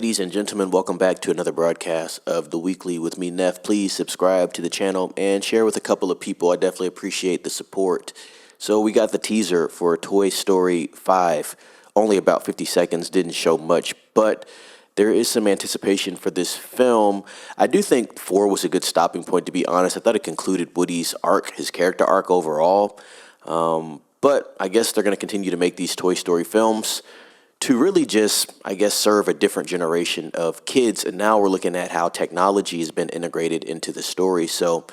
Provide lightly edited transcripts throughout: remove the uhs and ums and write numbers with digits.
ladies and gentlemen, welcome back to another broadcast of The Weekly with me, Neff. Please subscribe to the channel and share with a couple of people. I definitely appreciate the support. So we got the teaser for Toy Story 5. Only about 50 seconds, didn't show much, but there is some anticipation for this film. I do think 4 was a good stopping point, to be honest. I thought it concluded Woody's arc, his character arc overall. But I guess they're going to continue to make these Toy Story films to really just, I guess, serve a different generation of kids. And now we're looking at how technology has been integrated into the story. So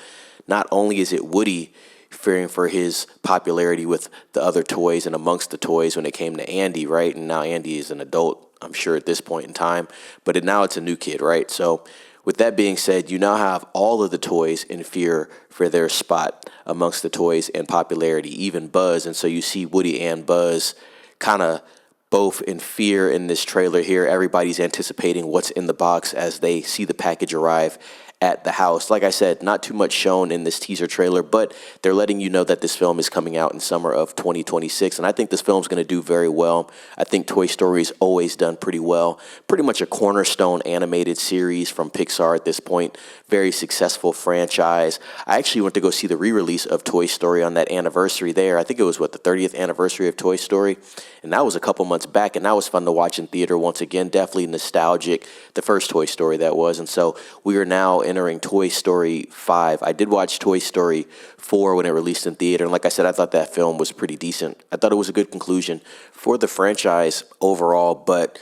not only is it Woody fearing for his popularity with the other toys and amongst the toys when it came to Andy, right? And now Andy is an adult, I'm sure, at this point in time. But now it's a new kid, right? So with that being said, you now have all of the toys in fear for their spot amongst the toys and popularity, even Buzz. And so you see Woody and Buzz kind of both in fear in this trailer here. Everybody's anticipating what's in the box as they see the package arrive at the house. Like I said, not too much shown in this teaser trailer, but they're letting you know that this film is coming out in summer of 2026. And I think this film's going to do very well. I think Toy Story's always done pretty well. Pretty much a cornerstone animated series from Pixar at this point. Very successful franchise. I actually went to go see the re-release of Toy Story on that anniversary there. I think it was, the 30th anniversary of Toy Story? And that was a couple months back, and that was fun to watch in theater once again. Definitely nostalgic, the first Toy Story that was. And so we are now entering Toy Story 5. I did watch Toy Story 4 when it released in theater, and like I said, I thought that film was pretty decent. I thought it was a good conclusion for the franchise overall, but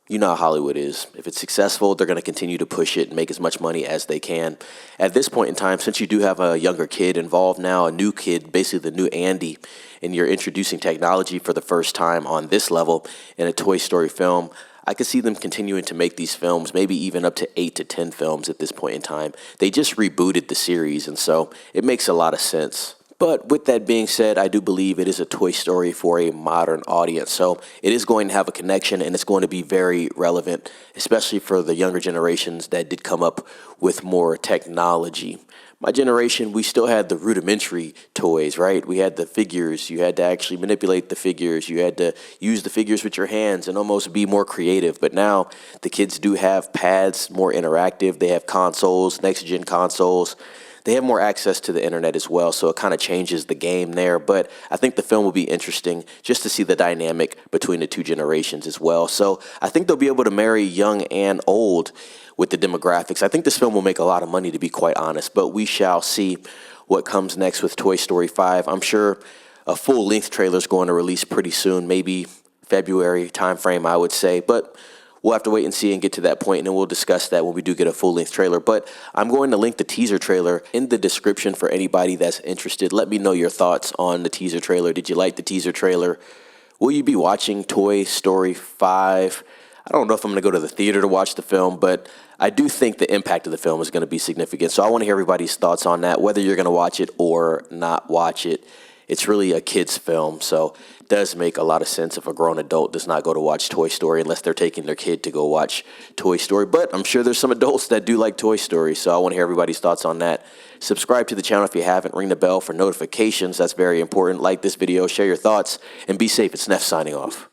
you know how Hollywood is. If it's successful, they're going to continue to push it and make as much money as they can. At this point in time, since you do have a younger kid involved now, a new kid, basically the new Andy, and you're introducing technology for the first time on this level in a Toy Story film, I could see them continuing to make these films, maybe even up to 8 to 10 films at this point in time. They just rebooted the series, and so it makes a lot of sense. But with that being said, I do believe it is a Toy Story for a modern audience. So it is going to have a connection, and it's going to be very relevant, especially for the younger generations that did come up with more technology. My generation, we still had the rudimentary toys, right? We had the figures. You had to actually manipulate the figures. You had to use the figures with your hands and almost be more creative. But now the kids do have pads, more interactive. They have consoles, next-gen consoles. They have more access to the internet as well, so it kind of changes the game there. But I think the film will be interesting just to see the dynamic between the two generations as well. So I think they'll be able to marry young and old with the demographics. I think this film will make a lot of money, to be quite honest, but we shall see what comes next with Toy Story 5. I'm sure a full-length trailer is going to release pretty soon, maybe February timeframe, I would say, but we'll have to wait and see and get to that point, and then we'll discuss that when we do get a full-length trailer. But I'm going to link the teaser trailer in the description for anybody that's interested. Let me know your thoughts on the teaser trailer. Did you like the teaser trailer? Will you be watching Toy Story 5? I don't know if I'm going to go to the theater to watch the film, but I do think the impact of the film is going to be significant. So I want to hear everybody's thoughts on that, whether you're going to watch it or not watch it. It's really a kid's film, so it does make a lot of sense if a grown adult does not go to watch Toy Story unless they're taking their kid to go watch Toy Story. But I'm sure there's some adults that do like Toy Story, so I want to hear everybody's thoughts on that. Subscribe to the channel if you haven't. Ring the bell for notifications. That's very important. Like this video, share your thoughts, and be safe. It's Neff signing off.